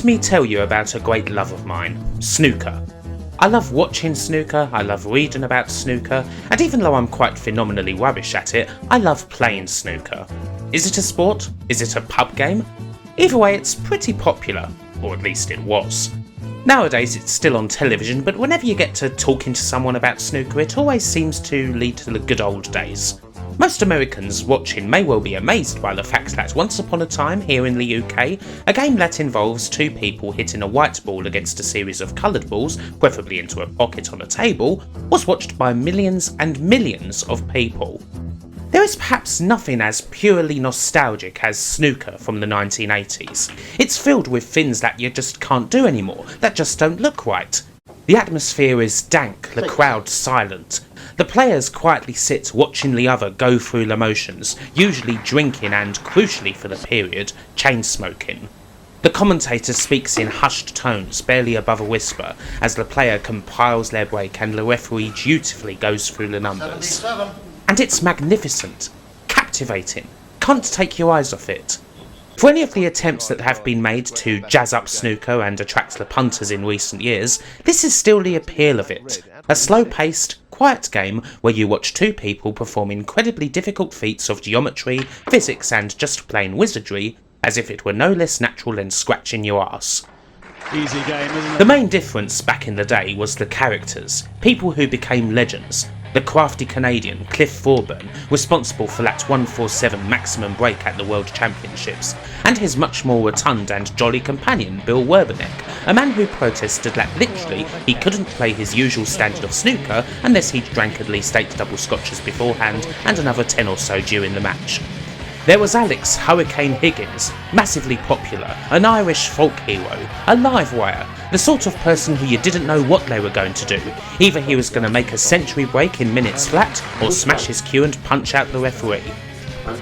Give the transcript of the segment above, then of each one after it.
me tell you about a great love of mine, snooker. I love watching snooker, I love reading about snooker, and even though I'm quite phenomenally rubbish at it, I love playing snooker. Is it a sport? Is it a pub game? Either way, it's pretty popular, or at least it was. Nowadays it's still on television, but whenever you get to talking to someone about snooker, it always seems to lead to the good old days. Most Americans watching may well be amazed by the fact that once upon a time here in the UK, a game that involves two people hitting a white ball against a series of coloured balls, preferably into a pocket on a table, was watched by millions and millions of people. There is perhaps nothing as purely nostalgic as snooker from the 1980s. It's filled with things that you just can't do anymore, that just don't look right. The atmosphere is dank, the crowd silent. The players quietly sit watching the other go through the motions, usually drinking and, crucially for the period, chain smoking. The commentator speaks in hushed tones, barely above a whisper, as the player compiles their break and the referee dutifully goes through the numbers. 77. And it's magnificent, captivating, can't take your eyes off it. For any of the attempts that have been made to jazz up snooker and attract the punters in recent years, this is still the appeal of it. A slow-paced, quiet game where you watch two people perform incredibly difficult feats of geometry, physics and just plain wizardry, as if it were no less natural than scratching your arse. Easy game, isn't it? The main difference back in the day was the characters, people who became legends. The crafty Canadian Cliff Thorburn, responsible for that 147 maximum break at the World Championships, and his much more rotund and jolly companion Bill Werbeneck, a man who protested that literally he couldn't play his usual standard of snooker unless he'd drank at least 8 double scotches beforehand and another 10 or so during the match. There was Alex Hurricane Higgins, massively popular, an Irish folk hero, a live wire, the sort of person who you didn't know what they were going to do. Either he was going to make a century break in minutes flat, or smash his cue and punch out the referee.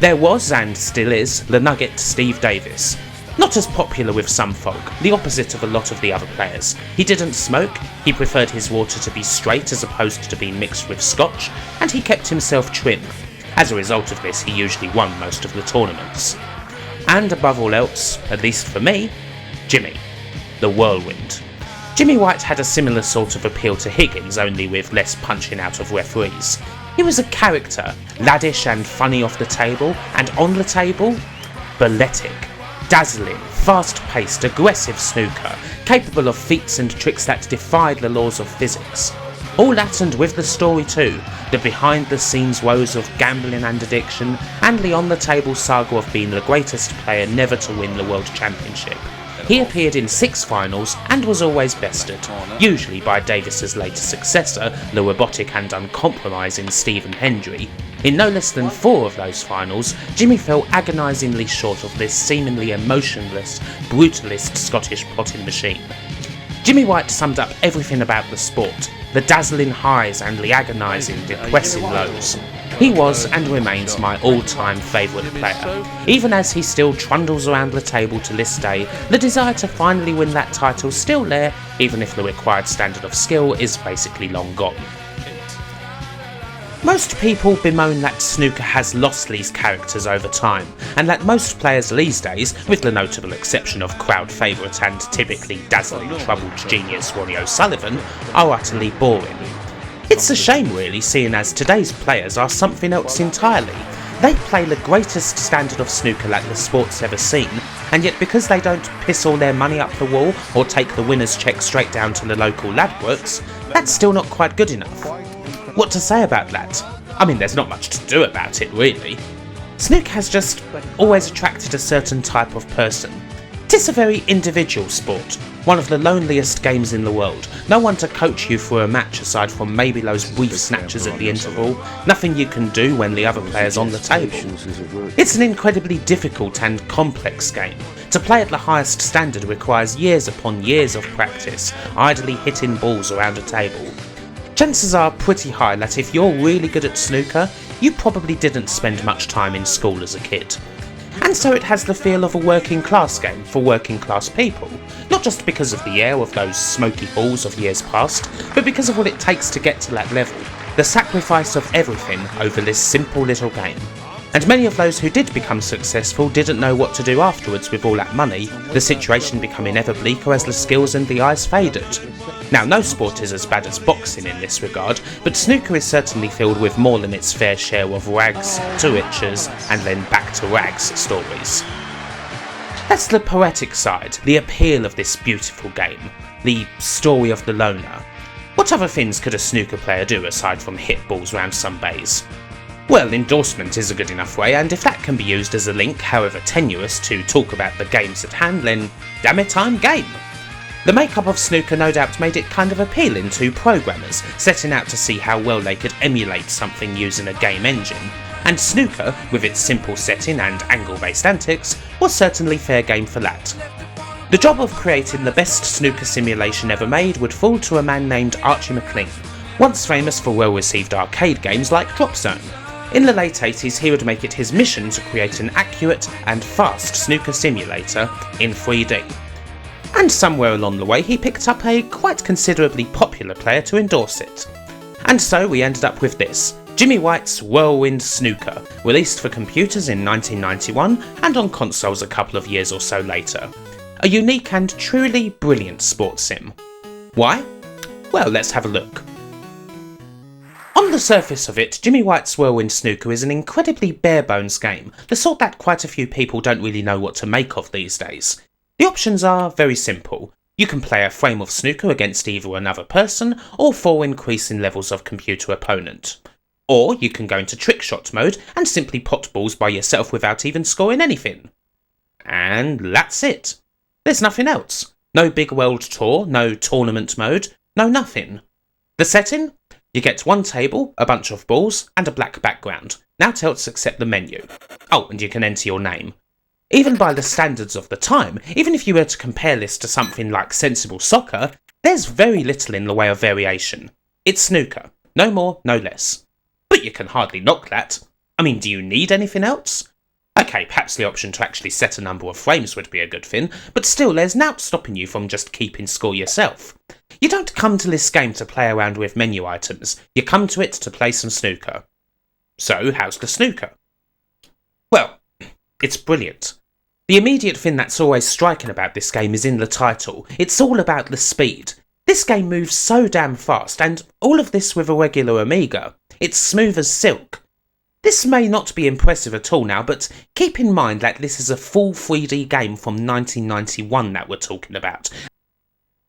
There was, and still is, the nugget Steve Davis. Not as popular with some folk, the opposite of a lot of the other players. He didn't smoke, he preferred his water to be straight as opposed to being mixed with scotch, and he kept himself trim. As a result of this, he usually won most of the tournaments. And above all else, at least for me, Jimmy, the Whirlwind. Jimmy White had a similar sort of appeal to Higgins, only with less punching out of referees. He was a character, laddish and funny off the table, and on the table, balletic, dazzling, fast-paced, aggressive snooker, capable of feats and tricks that defied the laws of physics. All that and with the story too, the behind-the-scenes woes of gambling and addiction, and the on-the-table saga of being the greatest player never to win the World Championship. He appeared in 6 finals and was always bested, usually by Davis's later successor, the robotic and uncompromising Stephen Hendry. In no less than 4 of those finals, Jimmy fell agonisingly short of this seemingly emotionless, brutalist Scottish plotting machine. Jimmy White summed up everything about the sport, the dazzling highs and the agonising, depressing lows. He was and remains my all-time favourite player. Even as he still trundles around the table to this day, the desire to finally win that title is still there, even if the required standard of skill is basically long gone. Most people bemoan that snooker has lost these characters over time, and that most players these days, with the notable exception of crowd favourite and typically dazzling troubled genius Ronnie O'Sullivan, are utterly boring. It's a shame really, seeing as today's players are something else entirely. They play the greatest standard of snooker that the sport's ever seen, and yet because they don't piss all their money up the wall or take the winner's cheque straight down to the local ladbrokes, that's still not quite good enough. What to say about that? I mean, there's not much to do about it, really. Snooker has just always attracted a certain type of person. 'Tis a very individual sport, one of the loneliest games in the world. No one to coach you for a match aside from maybe those brief snatches at the interval, nothing you can do when the other player's on the table. It's an incredibly difficult and complex game. To play at the highest standard requires years upon years of practice, idly hitting balls around a table. Chances are pretty high that if you're really good at snooker, you probably didn't spend much time in school as a kid. And so it has the feel of a working class game for working class people, not just because of the air of those smoky halls of years past, but because of what it takes to get to that level, the sacrifice of everything over this simple little game. And many of those who did become successful didn't know what to do afterwards with all that money, the situation becoming ever bleaker as the skills and the eyes faded. Now, no sport is as bad as boxing in this regard, but snooker is certainly filled with more than its fair share of rags to riches and then back to rags stories. That's the poetic side, the appeal of this beautiful game, the story of the loner. What other things could a snooker player do aside from hit balls round some baize? Well, endorsement is a good enough way, and if that can be used as a link, however tenuous, to talk about the games at hand, then damn it, I'm game. The makeup of snooker no doubt made it kind of appealing to programmers, setting out to see how well they could emulate something using a game engine, and snooker, with its simple setting and angle-based antics, was certainly fair game for that. The job of creating the best snooker simulation ever made would fall to a man named Archer MacLean, once famous for well-received arcade games like Drop Zone. In the late 80s, he would make it his mission to create an accurate and fast snooker simulator in 3D. And somewhere along the way he picked up a quite considerably popular player to endorse it. And so we ended up with this, Jimmy White's Whirlwind Snooker, released for computers in 1991 and on consoles a couple of years or so later. A unique and truly brilliant sports sim. Why? Well, let's have a look. On the surface of it, Jimmy White's Whirlwind Snooker is an incredibly bare-bones game, the sort that quite a few people don't really know what to make of these days. The options are very simple. You can play a frame of snooker against either another person or 4 increasing levels of computer opponent. Or you can go into trick shot mode and simply pot balls by yourself without even scoring anything. And that's it. There's nothing else. No big world tour, no tournament mode, no nothing. The setting? You get one table, a bunch of balls, and a black background. Now tell us accept the menu. Oh, and you can enter your name. Even by the standards of the time, even if you were to compare this to something like sensible soccer, there's very little in the way of variation. It's snooker. No more, no less. But you can hardly knock that. I mean, do you need anything else? Okay, perhaps the option to actually set a number of frames would be a good thing, but still there's nought stopping you from just keeping score yourself. You don't come to this game to play around with menu items, you come to it to play some snooker. So, how's the snooker? Well, it's brilliant. The immediate thing that's always striking about this game is in the title. It's all about the speed. This game moves so damn fast, and all of this with a regular Amiga. It's smooth as silk. This may not be impressive at all now, but keep in mind that this is a full 3D game from 1991 that we're talking about.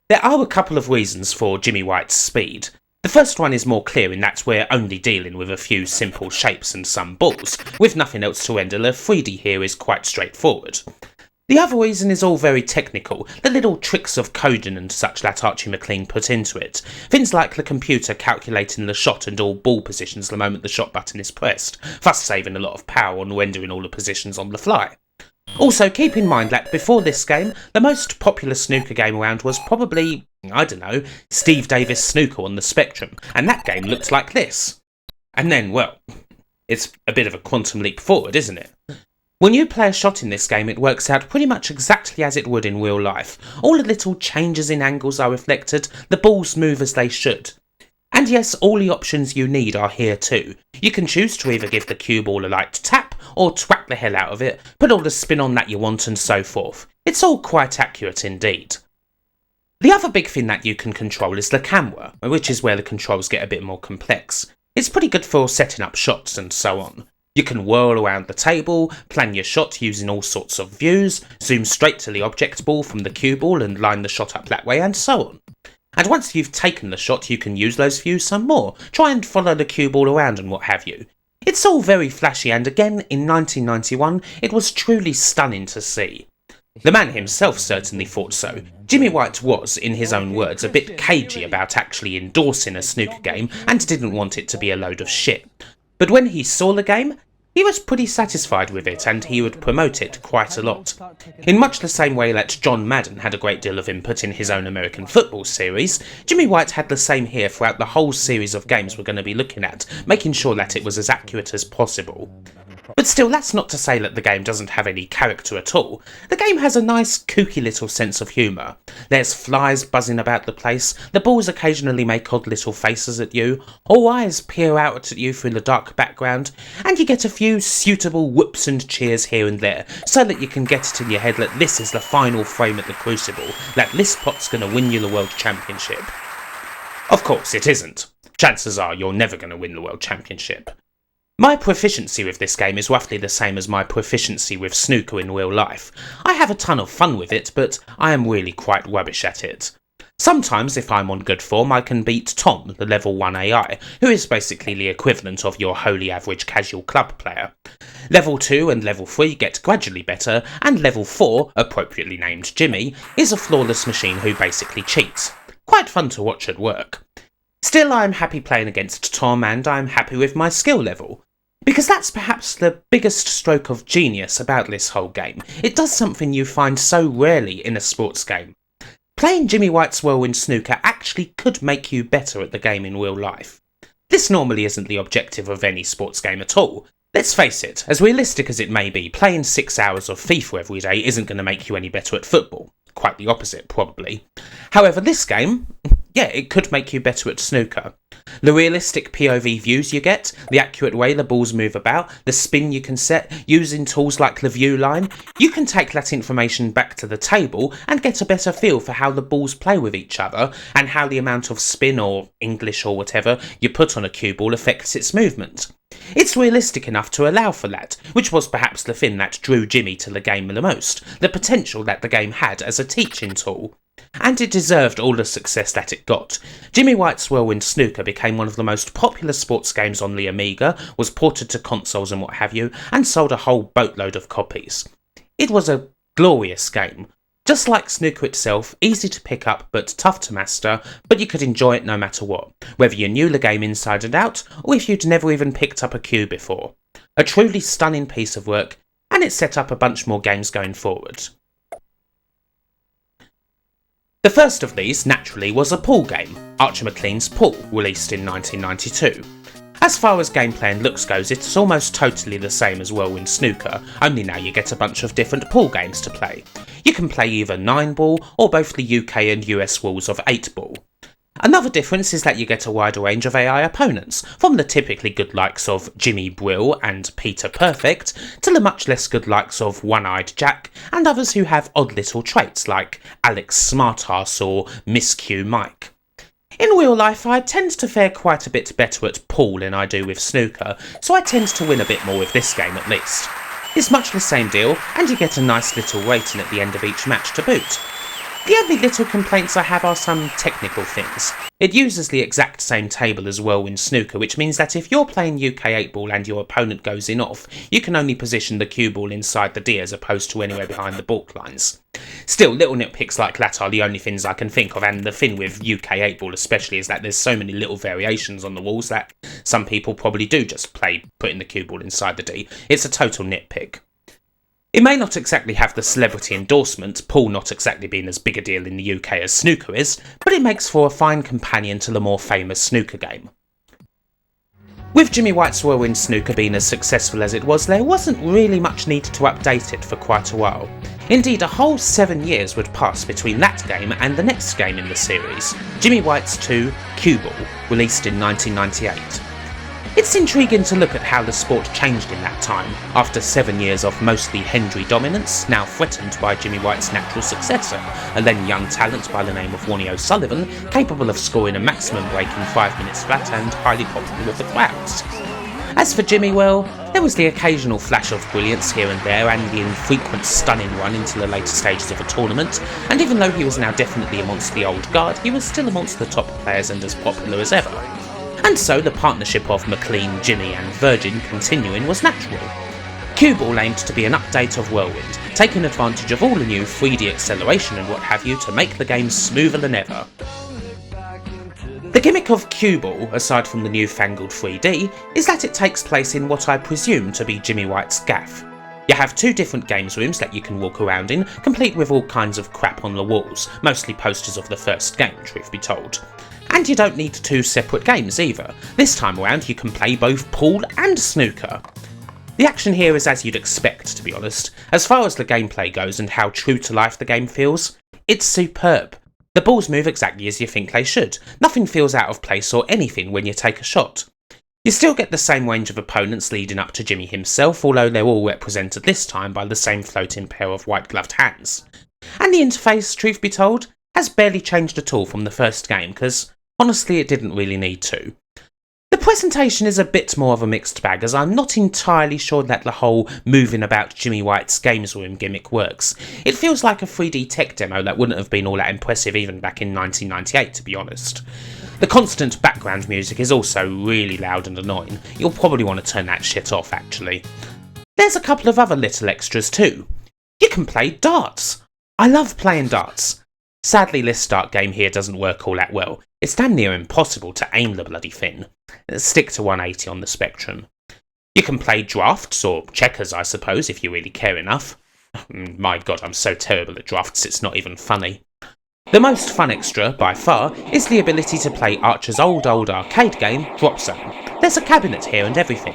There are a couple of reasons for Jimmy White's speed. The first one is more clear in that we're only dealing with a few simple shapes and some balls. With nothing else to render, the 3D here is quite straightforward. The other reason is all very technical, the little tricks of coding and such that Archer MacLean put into it. Things like the computer calculating the shot and all ball positions the moment the shot button is pressed, thus saving a lot of power on rendering all the positions on the fly. Also, keep in mind that before this game, the most popular snooker game around was probably, I don't know, Steve Davis Snooker on the Spectrum, and that game looked like this. And then, well, it's a bit of a quantum leap forward, isn't it? When you play a shot in this game, it works out pretty much exactly as it would in real life. All the little changes in angles are reflected, the balls move as they should. And yes, all the options you need are here too. You can choose to either give the cue ball a light tap, or twat the hell out of it, put all the spin on that you want and so forth. It's all quite accurate indeed. The other big thing that you can control is the camera, which is where the controls get a bit more complex. It's pretty good for setting up shots and so on. You can whirl around the table, plan your shot using all sorts of views, zoom straight to the object ball from the cue ball and line the shot up that way and so on. And once you've taken the shot, you can use those views some more, try and follow the cue ball around and what have you. It's all very flashy, and again, in 1991, it was truly stunning to see. The man himself certainly thought so. Jimmy White was, in his own words, a bit cagey about actually endorsing a snooker game and didn't want it to be a load of shit. But when he saw the game, he was pretty satisfied with it, and he would promote it quite a lot. In much the same way that John Madden had a great deal of input in his own American football series, Jimmy White had the same here throughout the whole series of games we're going to be looking at, making sure that it was as accurate as possible. But still, that's not to say that the game doesn't have any character at all. The game has a nice, kooky little sense of humour. There's flies buzzing about the place, the balls occasionally make odd little faces at you, all eyes peer out at you through the dark background, and you get a few suitable whoops and cheers here and there, so that you can get it in your head that this is the final frame at the Crucible, that this pot's going to win you the World Championship. Of course, it isn't. Chances are you're never going to win the World Championship. My proficiency with this game is roughly the same as my proficiency with snooker in real life. I have a ton of fun with it, but I am really quite rubbish at it. Sometimes, if I'm on good form, I can beat Tom, the level 1 AI, who is basically the equivalent of your wholly average casual club player. Level 2 and level 3 get gradually better, and level 4, appropriately named Jimmy, is a flawless machine who basically cheats. Quite fun to watch at work. Still, I'm happy playing against Tom, and I'm happy with my skill level. Because that's perhaps the biggest stroke of genius about this whole game. It does something you find so rarely in a sports game. Playing Jimmy White's Whirlwind Snooker actually could make you better at the game in real life. This normally isn't the objective of any sports game at all. Let's face it, as realistic as it may be, playing 6 hours of FIFA every day isn't going to make you any better at football. Quite the opposite, probably. However, this game, yeah, it could make you better at snooker. The realistic POV views you get, the accurate way the balls move about, the spin you can set, using tools like the view line, you can take that information back to the table and get a better feel for how the balls play with each other and how the amount of spin or English or whatever you put on a cue ball affects its movement. It's realistic enough to allow for that, which was perhaps the thing that drew Jimmy to the game the most, the potential that the game had as a teaching tool. And it deserved all the success that it got. Jimmy White's Whirlwind Snooker became one of the most popular sports games on the Amiga, was ported to consoles and what have you, and sold a whole boatload of copies. It was a glorious game. Just like snooker itself, easy to pick up but tough to master, but you could enjoy it no matter what, whether you knew the game inside and out, or if you'd never even picked up a cue before. A truly stunning piece of work, and it set up a bunch more games going forward. The first of these, naturally, was a pool game, Archer MacLean's Pool, released in 1992. As far as gameplay and looks goes, it's almost totally the same as Whirlwind Snooker, only now you get a bunch of different pool games to play. You can play either 9-ball or both the UK and US rules of 8-ball. Another difference is that you get a wider range of AI opponents, from the typically good likes of Jimmy Brill and Peter Perfect, to the much less good likes of One-Eyed Jack, and others who have odd little traits like Alex Smartass or Miscue Mike. In real life, I tend to fare quite a bit better at pool than I do with snooker, so I tend to win a bit more with this game at least. It's much the same deal, and you get a nice little rating at the end of each match to boot. The only little complaints I have are some technical things. It uses the exact same table as Whirlwind Snooker, which means that if you're playing UK 8-ball and your opponent goes in off, you can only position the cue ball inside the D as opposed to anywhere behind the balk lines. Still, little nitpicks like that are the only things I can think of, and the thing with UK 8-ball especially is that there's so many little variations on the walls that some people probably do just play putting the cue ball inside the D. It's a total nitpick. It may not exactly have the celebrity endorsement, pool not exactly being as big a deal in the UK as snooker is, but it makes for a fine companion to the more famous snooker game. With Jimmy White's Whirlwind Snooker being as successful as it was, there wasn't really much need to update it for quite a while. Indeed, a whole 7 years would pass between that game and the next game in the series, Jimmy White's 2 Cueball, released in 1998. It's intriguing to look at how the sport changed in that time, after 7 years of mostly Hendry dominance, now threatened by Jimmy White's natural successor, a then young talent by the name of Wonnie O'Sullivan, capable of scoring a maximum break in 5 minutes flat and highly popular with the crowds. As for Jimmy, well, there was the occasional flash of brilliance here and there, and the infrequent stunning run into the later stages of a tournament, and even though he was now definitely amongst the old guard, he was still amongst the top players and as popular as ever. And so the partnership of MacLean, Jimmy and Virgin continuing was natural. Cueball aimed to be an update of Whirlwind, taking advantage of all the new 3D acceleration and what have you to make the game smoother than ever. The gimmick of Cueball, aside from the newfangled 3D, is that it takes place in what I presume to be Jimmy White's gaff. You have 2 different games rooms that you can walk around in, complete with all kinds of crap on the walls, mostly posters of the first game, truth be told. And you don't need 2 separate games either. This time around you can play both pool and snooker. The action here is as you'd expect, to be honest. As far as the gameplay goes and how true to life the game feels, it's superb. The balls move exactly as you think they should. Nothing feels out of place or anything when you take a shot. You still get the same range of opponents leading up to Jimmy himself, although they're all represented this time by the same floating pair of white-gloved hands. And the interface, truth be told, has barely changed at all from the first game, because honestly it didn't really need to. The presentation is a bit more of a mixed bag, as I'm not entirely sure that the whole moving about Jimmy White's games room gimmick works. It feels like a 3D tech demo that wouldn't have been all that impressive even back in 1998, to be honest. The constant background music is also really loud and annoying. You'll probably want to turn that shit off, actually. There's a couple of other little extras too. You can play darts. I love playing darts. Sadly, this dart game here doesn't work all that well. It's damn near impossible to aim the bloody thing. Stick to 180 on the spectrum. You can play drafts, or checkers I suppose, if you really care enough. My god, I'm so terrible at drafts, it's not even funny. The most fun extra, by far, is the ability to play Archer's old arcade game, Drop Zone. There's a cabinet here and everything.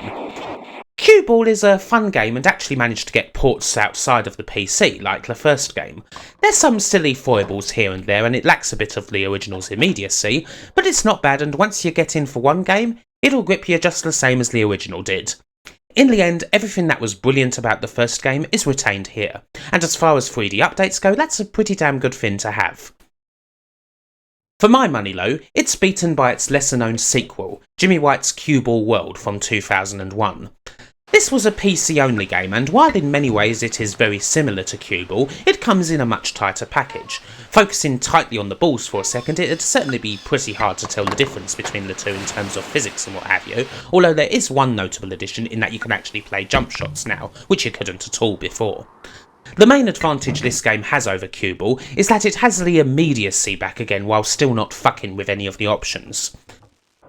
Cueball is a fun game and actually managed to get ports outside of the PC, like the first game. There's some silly foibles here and there, and it lacks a bit of the original's immediacy, but it's not bad, and once you get in for one game, it'll grip you just the same as the original did. In the end, everything that was brilliant about the first game is retained here, and as far as 3D updates go, that's a pretty damn good thing to have. For my money though, it's beaten by its lesser known sequel, Jimmy White's Cueball World from 2001. This was a PC only game, and while in many ways it is very similar to Cueball, it comes in a much tighter package. Focusing tightly on the balls for a second, it'd certainly be pretty hard to tell the difference between the two in terms of physics and what have you, although there is one notable addition in that you can actually play jump shots now, which you couldn't at all before. The main advantage this game has over Cueball is that it has the immediacy back again while still not fucking with any of the options.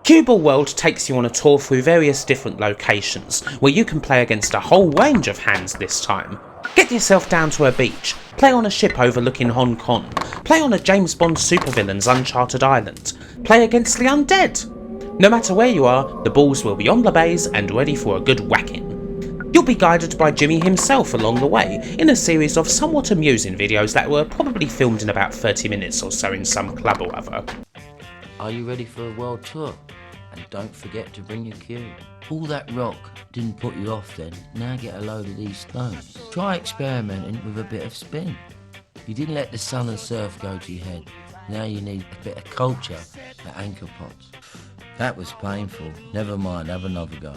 Cueball World takes you on a tour through various different locations, where you can play against a whole range of hands this time. Get yourself down to a beach, play on a ship overlooking Hong Kong, play on a James Bond supervillain's uncharted island, play against the undead. No matter where you are, the balls will be on the baize and ready for a good whacking. You'll be guided by Jimmy himself along the way, in a series of somewhat amusing videos that were probably filmed in about 30 minutes or so in some club or other. Are you ready for a world tour? And don't forget to bring your cue. All that rock didn't put you off then, now get a load of these stones. Try experimenting with a bit of spin. You didn't let the sun and surf go to your head, now you need a bit of culture at anchor pots. That was painful, never mind, have another go.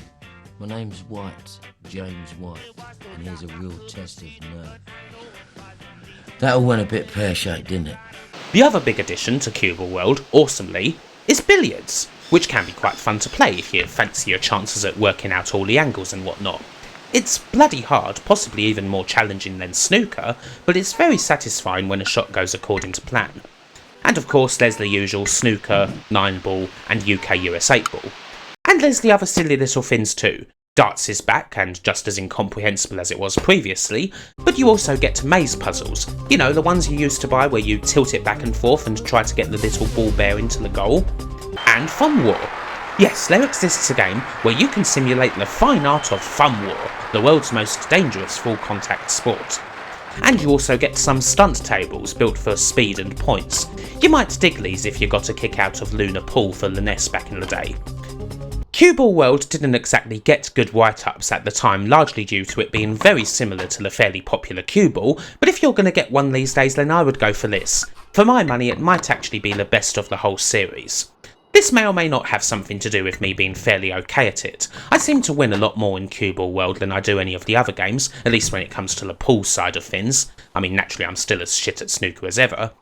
My name's White, James White, and here's a real test of nerve. That all went a bit pear-shaped, didn't it? The other big addition to Cueball World, awesomely, is billiards, which can be quite fun to play if you fancy your chances at working out all the angles and whatnot. It's bloody hard, possibly even more challenging than snooker, but it's very satisfying when a shot goes according to plan. And of course there's the usual snooker, 9-ball and UK US 8-ball. And there's the other silly little things too. Darts is back and just as incomprehensible as it was previously, but you also get maze puzzles. You know, the ones you used to buy where you tilt it back and forth and try to get the little ball bear into the goal. And Fun War. Yes, there exists a game where you can simulate the fine art of Fun War, the world's most dangerous full contact sport. And you also get some stunt tables built for speed and points. You might dig these if you got a kick out of Lunar Pool for the NES back in the day. Cueball World didn't exactly get good write-ups at the time, largely due to it being very similar to the fairly popular Cueball, but if you're going to get one these days then I would go for this. For my money it might actually be the best of the whole series. This may or may not have something to do with me being fairly okay at it. I seem to win a lot more in Cueball World than I do any of the other games, at least when it comes to the pool side of things. I mean, naturally I'm still as shit at snooker as ever.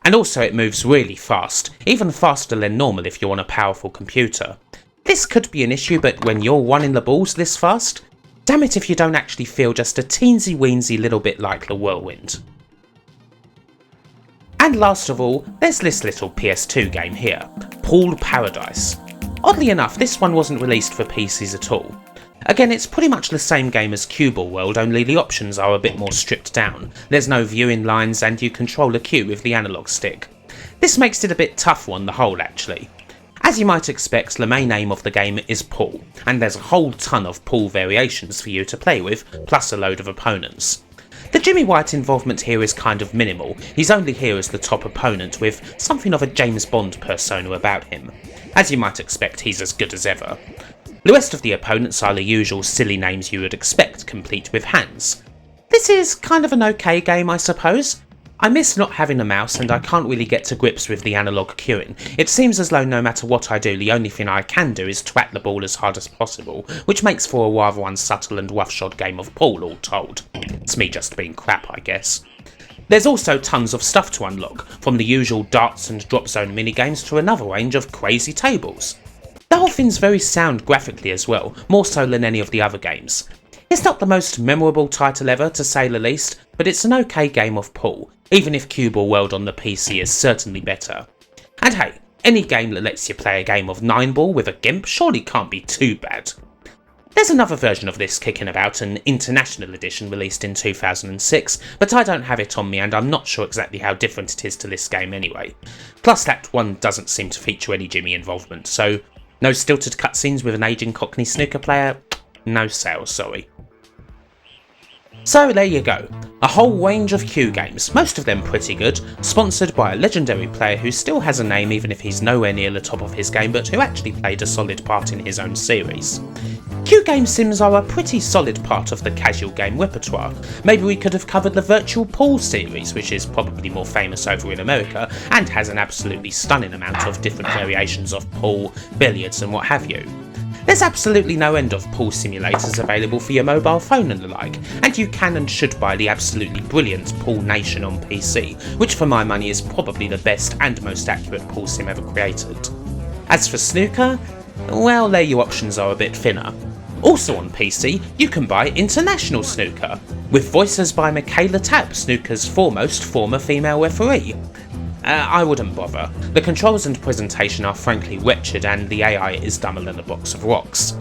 And also it moves really fast, even faster than normal if you're on a powerful computer. This could be an issue, but when you're running the balls this fast, damn it if you don't actually feel just a teensy weensy little bit like the Whirlwind. And last of all, there's this little PS2 game here, Pool Paradise. Oddly enough, this one wasn't released for PCs at all. Again, it's pretty much the same game as Cueball World, only the options are a bit more stripped down. There's no viewing lines and you control the cue with the analog stick. This makes it a bit tougher on the whole actually. As you might expect, the main aim of the game is pool, and there's a whole ton of pool variations for you to play with, plus a load of opponents. The Jimmy White involvement here is kind of minimal. He's only here as the top opponent with something of a James Bond persona about him. As you might expect, he's as good as ever. The rest of the opponents are the usual silly names you would expect, complete with hands. This is kind of an okay game, I suppose. I miss not having a mouse and I can't really get to grips with the analog cueing. It seems as though no matter what I do, the only thing I can do is twat the ball as hard as possible, which makes for a rather unsubtle and roughshod game of pool all told. It's me just being crap, I guess. There's also tons of stuff to unlock, from the usual darts and drop zone minigames to another range of crazy tables. The whole thing's very sound graphically as well, more so than any of the other games. It's not the most memorable title ever, to say the least, but it's an okay game of pool, even if Cueball World on the PC is certainly better. And hey, any game that lets you play a game of 9-ball with a GIMP surely can't be too bad. There's another version of this kicking about, an international edition released in 2006, but I don't have it on me and I'm not sure exactly how different it is to this game anyway. Plus that one doesn't seem to feature any Jimmy involvement, so no stilted cutscenes with an aging Cockney snooker player? No sales, sorry. So there you go, a whole range of Q games, most of them pretty good, sponsored by a legendary player who still has a name even if he's nowhere near the top of his game, but who actually played a solid part in his own series. Q game sims are a pretty solid part of the casual game repertoire. Maybe we could have covered the Virtual Pool series, which is probably more famous over in America, and has an absolutely stunning amount of different variations of pool, billiards and what have you. There's absolutely no end of pool simulators available for your mobile phone and the like, and you can and should buy the absolutely brilliant Pool Nation on PC, which for my money is probably the best and most accurate pool sim ever created. As for snooker, well, there your options are a bit thinner. Also on PC, you can buy International Snooker, with voices by Michaela Tapp, snooker's foremost former female referee. I wouldn't bother. The controls and presentation are frankly wretched and the AI is dumber than a box of rocks.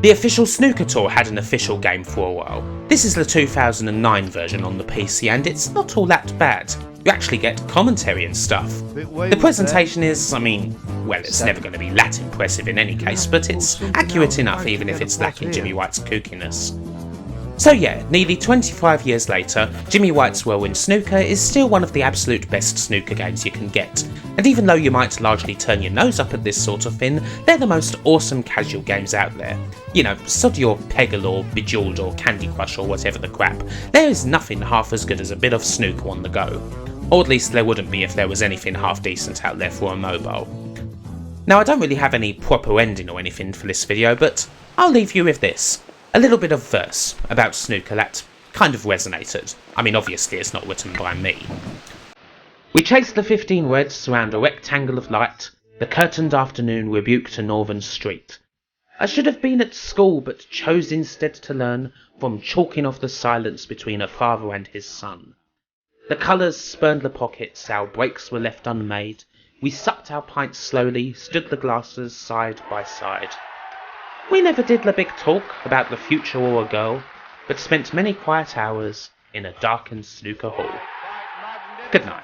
The official snooker tour had an official game for a while. This is the 2009 version on the PC and it's not all that bad. You actually get commentary and stuff. The presentation is, well, it's never going to be that impressive in any case, but it's accurate enough even if it's lacking Jimmy White's kookiness. So yeah, nearly 25 years later, Jimmy White's Whirlwind Snooker is still one of the absolute best snooker games you can get, and even though you might largely turn your nose up at this sort of thing, they're the most awesome casual games out there. You know, sod your Peggle or Bejeweled or Candy Crush or whatever the crap, there is nothing half as good as a bit of snooker on the go. Or at least there wouldn't be if there was anything half decent out there for a mobile. Now I don't really have any proper ending or anything for this video, but I'll leave you with this. A little bit of verse about snooker that kind of resonated. Obviously it's not written by me. We chased the 15 reds round a rectangle of light, the curtained afternoon rebuked a northern street. I should have been at school but chose instead to learn from chalking off the silence between a father and his son. The colours spurned the pockets, our breaks were left unmade, we sucked our pints slowly, stood the glasses side by side. We never did the big talk about the future or a girl, but spent many quiet hours in a darkened snooker hall. Good night.